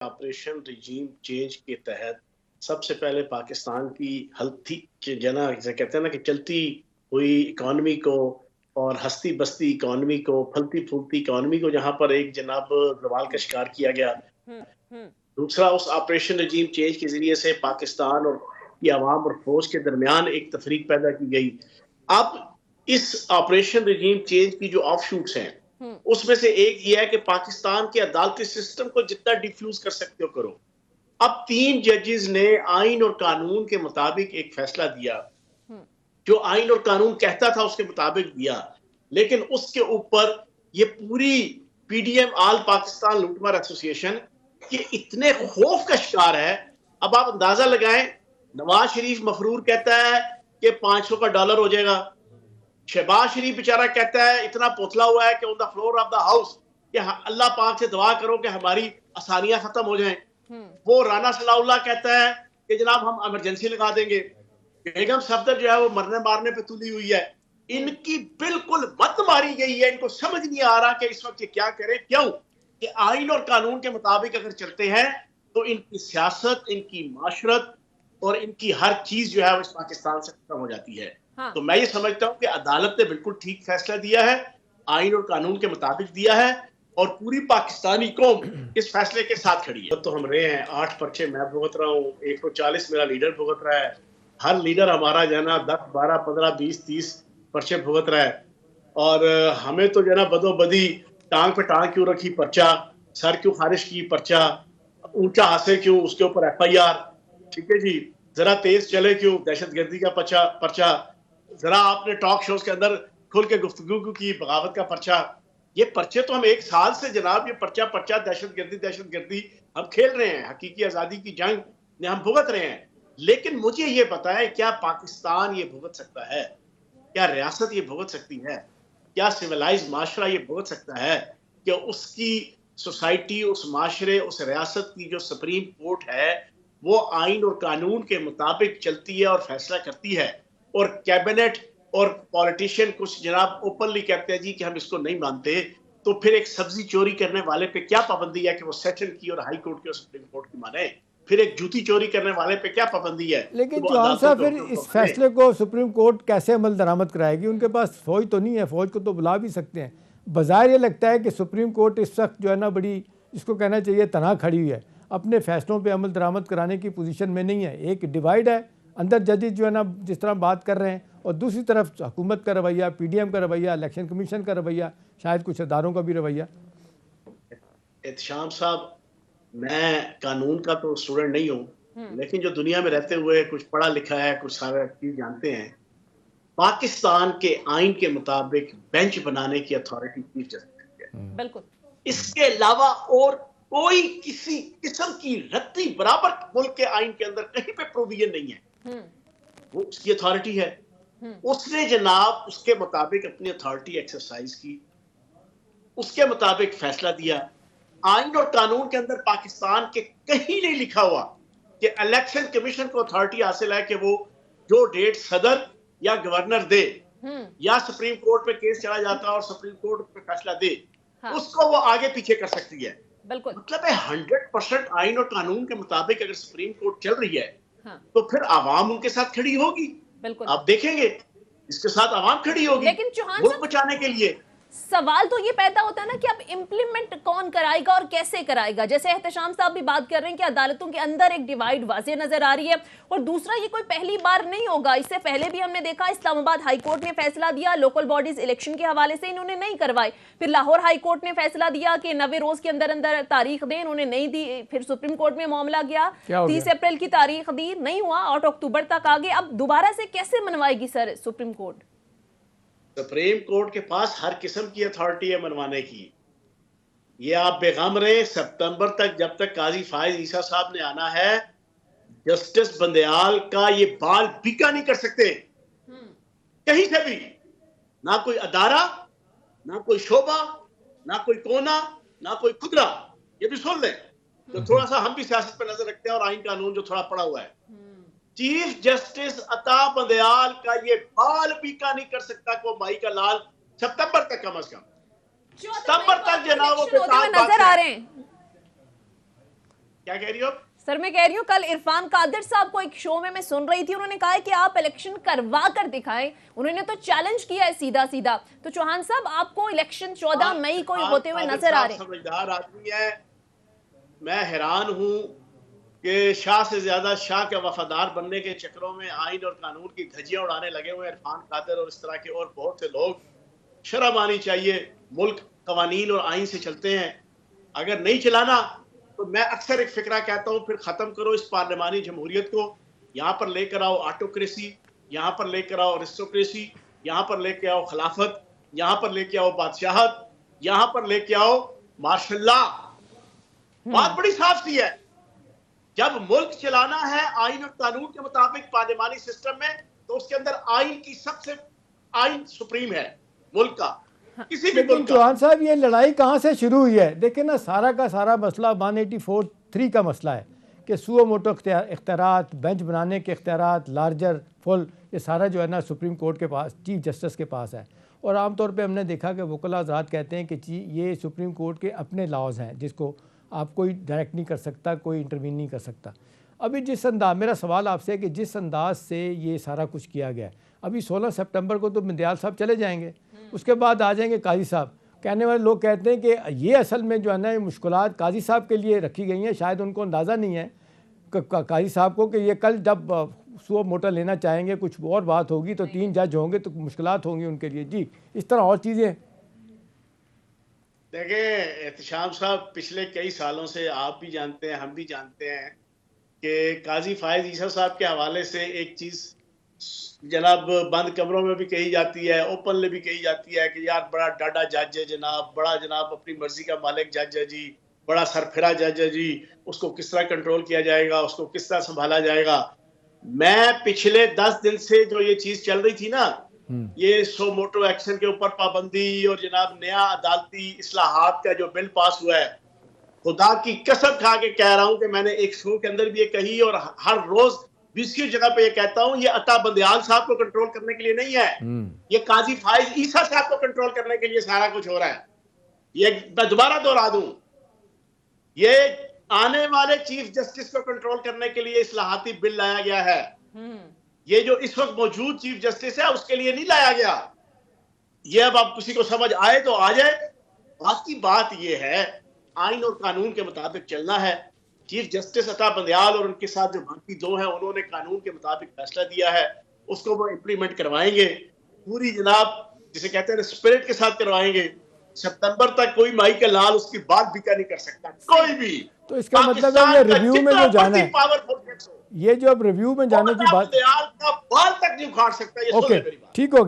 Operation regime change के तहत सबसे पहले पाकिस्तान की हल्थी जना जिसे कहते हैं ना कि चलती हुई इकोनॉमी को और हस्ती बस्ती इकोनॉमी को फलती फूलती इकोनॉमी को जहां पर एक जनाब जवाल का शिकार किया गया। हम्म हम्म दूसरा, उस ऑपरेशन रिजीम चेंज के जरिए से पाकिस्तान और की आवाम और फौज के दरमियान एक तफरीक पैदा की गई। अब इस ऑपरेशन रिजीम चेंज की जो ऑफशूट्स हैं हम्म उसमें से एक ये है कि पाकिस्तान के अदालती सिस्टम को जितना डिफ्यूज कर सकते हो करो। अब 3 जजेस ने आइन और कानून के मुताबिक एक फैसला दिया, हम्म जो आइन और कानून कहता था उसके मुताबिक दिया, लेकिन उसके ऊपर ये पूरी पीडीएम ऑल पाकिस्तान लूटमार एसोसिएशन ये इतने खौफ का शिकार है। अब आप अंदाजा लगाएं, नवाज शरीफ मफरूर कहता है कि $500 हो जाएगा, शहबाज शरीफ बेचारा कहता है इतना पोथला हुआ है कि on the floor of the house कि अल्लाह पाक से दुआ करो कि हमारी आसानियां खत्म हो जाएं। हम्म वो राना सलाउल्लाह कहता है कि जनाब हम इमरजेंसी लगा देंगे। बेगम सफदर जो है वो मरने मारने पे तुली हुई है। इनकी बिल्कुल मत मारी गई है। इनको समझ नहीं आ रहा कि इस वक्त ये क्या करें। क्यों कि आइन और कानून के मुताबिक अगर चलते हैं तो इनकी सियासत, इनकी माशरत और इनकी हर चीज जो है वो इस पाकिस्तान से खत्म हो जाती है। हाँ तो मैं ये समझता हूं कि अदालत ने बिल्कुल ठीक फैसला दिया है, आइन और कानून के मुताबिक दिया है, और पूरी पाकिस्तानी कौम इस फैसले के साथ खड़ी है। तो हम रहे हैं 8 पर्चे मैं भुगत रहा हूँ, 140 मेरा लीडर भुगत रहा है। हर लीडर हमारा जो है ना 10, 12, 15, 20, 30 पर्चे भुगत रहा है। और हमें तो जो है ना बदोबदी टांग पे टांग क्यों रखी पर्चा, सर क्यों खारिज की पर्चा, ऊंचा हासिल क्यों उसके ऊपर एफआईआर, ठीक है जी, जरा तेज चले क्यों दहशतगर्दी का पर्चा पर्चा, जरा आपने टॉक शोज के अंदर खुल के गुफ्तगू की बगावत का पर्चा। ये पर्चे तो हम 1 साल से जनाब ये पर्चा पर्चा दहशतगर्दी हम खेल रहे हैं, हकीकी आजादी की जंग ने हम भुगत रहे हैं। लेकिन मुझे ये पता है क्या पाकिस्तान ये भुगत सकता है, क्या रियासत ये भुगत सकती है, क्या सिविलाइज माशरा ये भुगत सकता है कि उसकी सोसाइटी, उस माशरे, उस रियासत की जो सुप्रीम कोर्ट है वो आइन और कानून के मुताबिक चलती है और फैसला करती है, और कैबिनेट और पॉलिटिशियन कुछ जनाब ओपनली कहते हैं जी कि हम इसको नहीं मानते। तो फिर एक सब्जी चोरी करने वाले पे क्या पाबंदी है कि वो सेशन की और हाई कोर्ट की और सुप्रीम कोर्ट की माने? फिर एक जूती चोरी करने वाले पे क्या पाबंदी है कि लेकिन वो चौहान अदालतों साहब के फिर हुक्म को इस माने? फैसले को सुप्रीम कोर्ट कैसे अमल दरामद कराएगी? उनके पास फौज तो नहीं है, फौज को तो बुला भी सकते हैं। बाज़ाहिर ये लगता है कि सुप्रीम कोर्ट इस वक्त जो है ना बड़ी, इसको कहना चाहिए, तनहा खड़ी हुई है, अपने फैसलों पे अमल दरामद कराने की पोजीशन में नहीं है। एक डिवाइड है, अंदर जजेस जो है ना जिस तरह बात कर रहे हैं, और दूसरी तरफ हुकूमत का रवैया, पीडीएम का रवैया, इलेक्शन कमीशन का रवैया, शायद कुछ अदारों का भी रवैया। एहतशाम साहब, मैं कानून का तो स्टूडेंट नहीं हूँ, हम्म लेकिन जो दुनिया में रहते हुए कुछ पढ़ा लिखा है, कुछ सारा चीज जानते हैं। पाकिस्तान के आइन के मुताबिक बेंच बनाने की अथॉरिटी चीफ जस्टिस की है। बिल्कुल इसके अलावा और कोई किसी किस्म की रत्ती बराबर मुल्क के आइन के अंदर कहीं पे प्रोविजन नहीं है। हम्म वो उसकी अथॉरिटी है। हम्म उसने जनाब उसके मुताबिक अपनी अथॉरिटी एक्सरसाइज की, उसके मुताबिक फैसला दिया। आइन और कानून के अंदर पाकिस्तान के कहीं नहीं लिखा हुआ कि इलेक्शन कमीशन को अथॉरिटी हासिल है कि वो जो डेट सदर या गवर्नर दे हम्म या सुप्रीम कोर्ट पे केस चला जाता है और सुप्रीम कोर्ट पे फैसला दे, हाँ उसको वो आगे पीछे कर सकती है। बिल्कुल मतलब है 100% आइन और कानून के मुताबिक अगर सुप्रीम कोर्ट चल रही है हाँ तो फिर आवाम उनके साथ खड़ी होगी। बिल्कुल। आप देखेंगे इसके साथ आवाम खड़ी होगी लेकिन चौहान मुल्क साहब, बचाने के लिए। सवाल तो ये पैदा होता है ना कि अब इंप्लीमेंट कौन कराएगा और कैसे कराएगा। जैसे एहतशाम साहब भी बात कर रहे हैं कि अदालतों के अंदर एक डिवाइड वाज़ेह नजर आ रही है, और दूसरा ये कोई पहली बार नहीं होगा। इससे पहले भी हमने देखा इस्लामाबाद हाई कोर्ट ने फैसला दिया लोकल बॉडीज इलेक्शन के हवाले से, इन्होंने नहीं करवाए। फिर लाहौर हाई कोर्ट ने फैसला दिया कि 90 रोज के अंदर अंदर तारीख दें, इन्होंने नहीं दी। फिर सुप्रीम कोर्ट में मामला गया, 30 अप्रैल की तारीख दी, नहीं हुआ, 8 अक्टूबर तक आ गए। अब दोबारा से कैसे मनवाएगी sir supreme court? Supreme court के पास हर किस्म की अथॉरिटी है मनवाने की। ये आप बेगम रहे, सितंबर तक जब तक काजी फायज ईसा साहब ने आना है, जस्टिस बंदयाल का ये बाल बीका नहीं कर सकते कहीं से भी। ना कोई अदारा, ना कोई शोबा, ना कोई कोना, ना कोई खुदरा। ये भी सुन लें, तो थोड़ा सा हम भी सियासत पर नजर रखते हैं और आइन कानून जो थोड़ा पड़ा हुआ है। चीफ जस्टिस अता बंदयाल का ये बाल बीका नहीं कर सकता को माई का लाल सितंबर तक, कम से कम सितंबर तक जनाब नजर आ रहे हैं। क्या कह रही हो आप? सर मैं कह रही हूँ कल इरफान कादिर साहब को एक शो में मैं सुन रही थी, उन्होंने कहा है कि आप इलेक्शन करवा कर दिखाएं। उन्होंने तो चैलेंज किया है सीधा सीधा। तो चौहान साहब आपको इलेक्शन 14 मई को होते हुए नजर आ रहे हैं? समझदार आदमी है। मैं हैरान हूं कि शाह से ज्यादा शाह के वफादार बनने के चक्करों में आइन और कानून की धज्जियां उड़ाने लगे हुए इरफान कादिर और इस तरह के और बहुत से लोग। शर्म आनी चाहिए। मुल्क कवानीन और आइन से चलते हैं, अगर नहीं चलाना तो मैं अक्सर एक फिक्रा कहता हूं, फिर खत्म करो इस पार्लिमानी जमहूरियत को। यहाँ पर लेकर आओ ऑटोक्रेसी, यहाँ पर लेकर आओ अरिस्टोक्रेसी, यहाँ पर लेके आओ खिलाफत, यहाँ पर लेके आओ बादशाहत, यहाँ पर लेके आओ मार्शल लॉ। बात बड़ी साफ सी है। जब मुल्क चलाना है आइन और कानून के मुताबिक पार्लिमानी सिस्टम में, तो उसके अंदर आइन सुप्रीम है मुल्क का, किसी भी मुल्क का। चौहान साहब ये लड़ाई कहाँ से शुरू हुई है? देखिए ना, सारा का सारा मसला 184(3) का मसला है कि सुओ मोटो इख्तियारात, बेंच बनाने के इख्तियारात, लार्जर फुल, ये सारा जो है ना सुप्रीम कोर्ट के पास, चीफ जस्टिस के पास है। और आमतौर पे हमने देखा कि वकला हज़रात कहते हैं कि ये सुप्रीम कोर्ट के अपने लॉज हैं जिसको आप कोई डायरेक्ट नहीं कर सकता, कोई इंटरवीन नहीं कर सकता। अभी जिस अंदाज, मेरा सवाल आपसे है कि जिस अंदाज से ये सारा कुछ किया गया है, अभी 16 सितंबर को तो मिंदयाल साहब चले जाएंगे, उसके बाद आ जाएंगे काजी साहब। कहने वाले लोग कहते हैं कि ये असल में जो है ना मुश्किलात काजी साहब के लिए रखी गई हैं। शायद उनको अंदाज़ा नहीं है काजी साहब को कि ये कल जब सुओ मोटा लेना चाहेंगे, कुछ और बात होगी तो 3 जज होंगे तो मुश्किलात होंगी उनके लिए। जी, इस तरह और चीज़ें देखें एहतशाम साहब, पिछले कई सालों से आप भी जानते हैं, हम भी जानते हैं कि काजी फायज ईसा साहब के हवाले से एक चीज़ जनाब बंद कमरों में भी कही जाती है, ओपन में भी कही जाती है कि यार बड़ा डाडा जज है जनाब, बड़ा जनाब अपनी मर्जी का मालिक जज है जी, बड़ा सरफिरा जज है जी, उसको किस तरह कंट्रोल किया जाएगा, उसको किस तरह संभाला जाएगा। मैं पिछले 10 दिन से जो ये चीज चल रही थी ना, ये सो मोटो एक्शन के ऊपर पाबंदी और जनाब नया अदालती इस्लाहात का जो बिल पास हुआ है, खुदा की कसम खा के कह रहा हूं कि मैंने एक शो के अंदर भी ये कही और हर रोज 20 जगह पे ये कहता हूं, ये अता बंदयाल साहब को कंट्रोल करने के लिए नहीं है, ये काजी फायज ईसा साहब को कंट्रोल करने के लिए सारा कुछ हो रहा है। ये मैं दोबारा दोहरा दूं, ये आने वाले चीफ जस्टिस को कंट्रोल करने के लिए इस्लाहाती बिल लाया गया है। ये जो इस वक्त मौजूद चीफ जस्टिस है उसके लिए नहीं लाया गया। ये अब आप किसी को समझ आए तो आ जाए। बाकी बात ये है, आइन और कानून के मुताबिक चलना है। चीफ जस्टिस अता बंदयाल और उनके साथ जो बाकी 2 हैं, उन्होंने कानून के मुताबिक फैसला दिया है, उसको वो इम्प्लीमेंट करवाएंगे पूरी जनाब जिसे कहते हैं स्पिरिट के साथ करवाएंगे। सितंबर तक कोई माई का लाल उसकी बात भी क्या नहीं कर सकता, कोई भी। तो इसका मतलब है ये रिव्यू में जो जाना है, ये जो अब रिव्यू में जाने की बात, का बाल तक नहीं उखाड़ सकता। ये ओके, ठीक होगी।